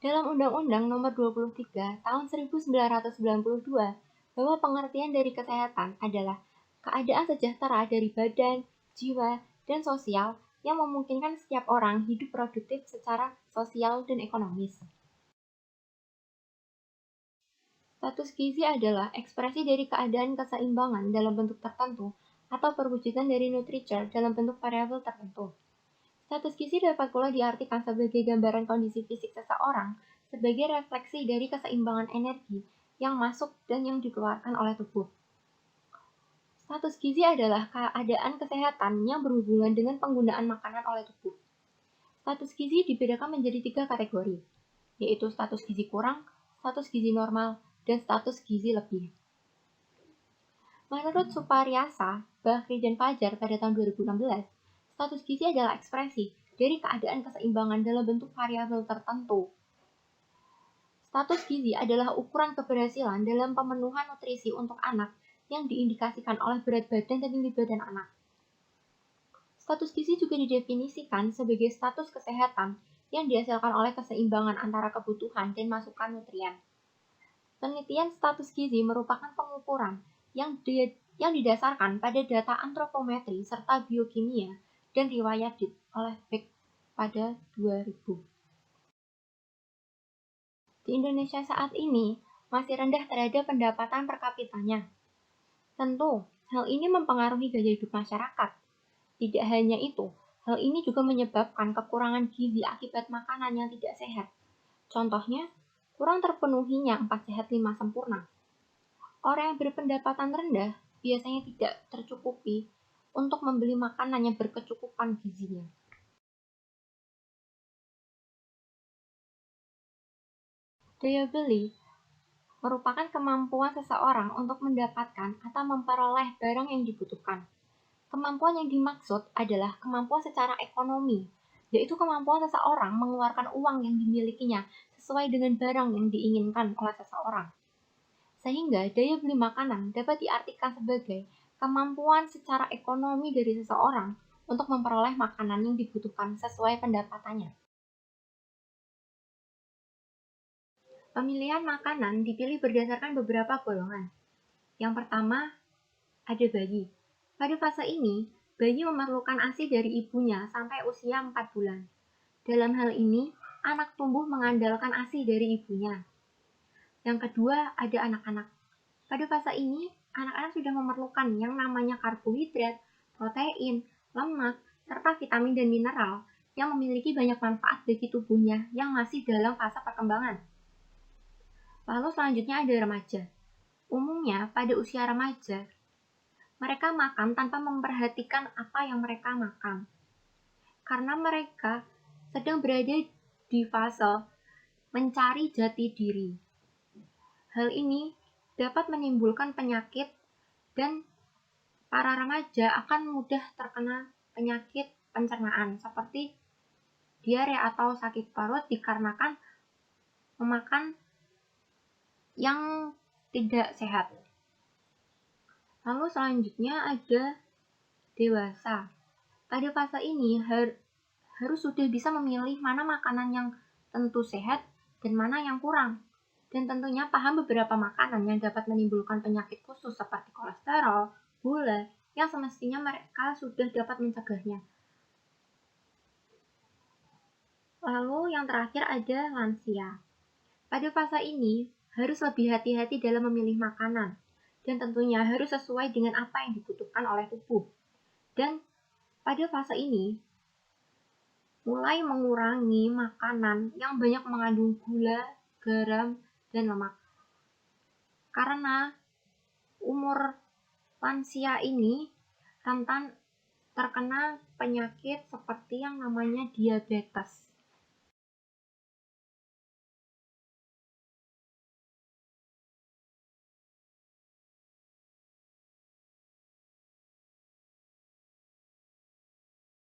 Dalam Undang-Undang Nomor 23 Tahun 1992, bahwa pengertian dari kesehatan adalah keadaan sejahtera dari badan, jiwa, dan sosial yang memungkinkan setiap orang hidup produktif secara sosial dan ekonomis. Status gizi adalah ekspresi dari keadaan keseimbangan dalam bentuk tertentu atau perwujudan dari nutriceur dalam bentuk variabel tertentu. Status gizi dapat pula diartikan sebagai gambaran kondisi fisik seseorang sebagai refleksi dari keseimbangan energi yang masuk dan yang dikeluarkan oleh tubuh. Status gizi adalah keadaan kesehatan yang berhubungan dengan penggunaan makanan oleh tubuh. Status gizi dibedakan menjadi 3 kategori, yaitu status gizi kurang, status gizi normal, dan status gizi lebih. Menurut Suparyasa, Bahri, dan Fajar pada tahun 2016, status gizi adalah ekspresi dari keadaan keseimbangan dalam bentuk variabel tertentu. Status gizi adalah ukuran keberhasilan dalam pemenuhan nutrisi untuk anak yang diindikasikan oleh berat badan dan tinggi badan anak. Status gizi juga didefinisikan sebagai status kesehatan yang dihasilkan oleh keseimbangan antara kebutuhan dan masukan nutrien. Penelitian status gizi merupakan pengukuran yang didasarkan pada data antropometri serta biokimia dan riwayat oleh Beck pada 2000. Di Indonesia saat ini masih rendah terhadap pendapatan per kapitanya. Tentu, hal ini mempengaruhi gaya hidup masyarakat. Tidak hanya itu, hal ini juga menyebabkan kekurangan gizi akibat makanan yang tidak sehat. Contohnya, kurang terpenuhinya 4 sehat 5 sempurna. Orang yang berpendapatan rendah biasanya tidak tercukupi untuk membeli makanan yang berkecukupan gizinya. Daya beli merupakan kemampuan seseorang untuk mendapatkan atau memperoleh barang yang dibutuhkan. Kemampuan yang dimaksud adalah kemampuan secara ekonomi, yaitu kemampuan seseorang mengeluarkan uang yang dimilikinya sesuai dengan barang yang diinginkan oleh seseorang. Sehingga daya beli makanan dapat diartikan sebagai kemampuan secara ekonomi dari seseorang untuk memperoleh makanan yang dibutuhkan sesuai pendapatannya. Pemilihan makanan dipilih berdasarkan beberapa golongan. Yang pertama, ada bayi. Pada fase ini, bayi memerlukan ASI dari ibunya sampai usia 4 bulan. Dalam hal ini, anak tumbuh mengandalkan ASI dari ibunya. Yang kedua, ada anak-anak. Pada fase ini, anak-anak sudah memerlukan yang namanya karbohidrat, protein, lemak, serta vitamin dan mineral yang memiliki banyak manfaat bagi tubuhnya yang masih dalam fase perkembangan. Lalu selanjutnya ada remaja. Umumnya pada usia remaja, mereka makan tanpa memperhatikan apa yang mereka makan. Karena mereka sedang berada di fase mencari jati diri. Hal ini dapat menimbulkan penyakit dan para remaja akan mudah terkena penyakit pencernaan seperti diare atau sakit perut dikarenakan memakan yang tidak sehat. Lalu selanjutnya ada dewasa. Pada fase ini harus sudah bisa memilih mana makanan yang tentu sehat dan mana yang kurang. Dan tentunya paham beberapa makanan yang dapat menimbulkan penyakit khusus seperti kolesterol, gula, yang semestinya mereka sudah dapat mencegahnya. Lalu yang terakhir ada lansia. Pada fase ini harus lebih hati-hati dalam memilih makanan dan tentunya harus sesuai dengan apa yang dibutuhkan oleh tubuh. Dan pada fase ini mulai mengurangi makanan yang banyak mengandung gula, garam, dan lemak. Karena umur lansia ini rentan terkena penyakit seperti yang namanya diabetes.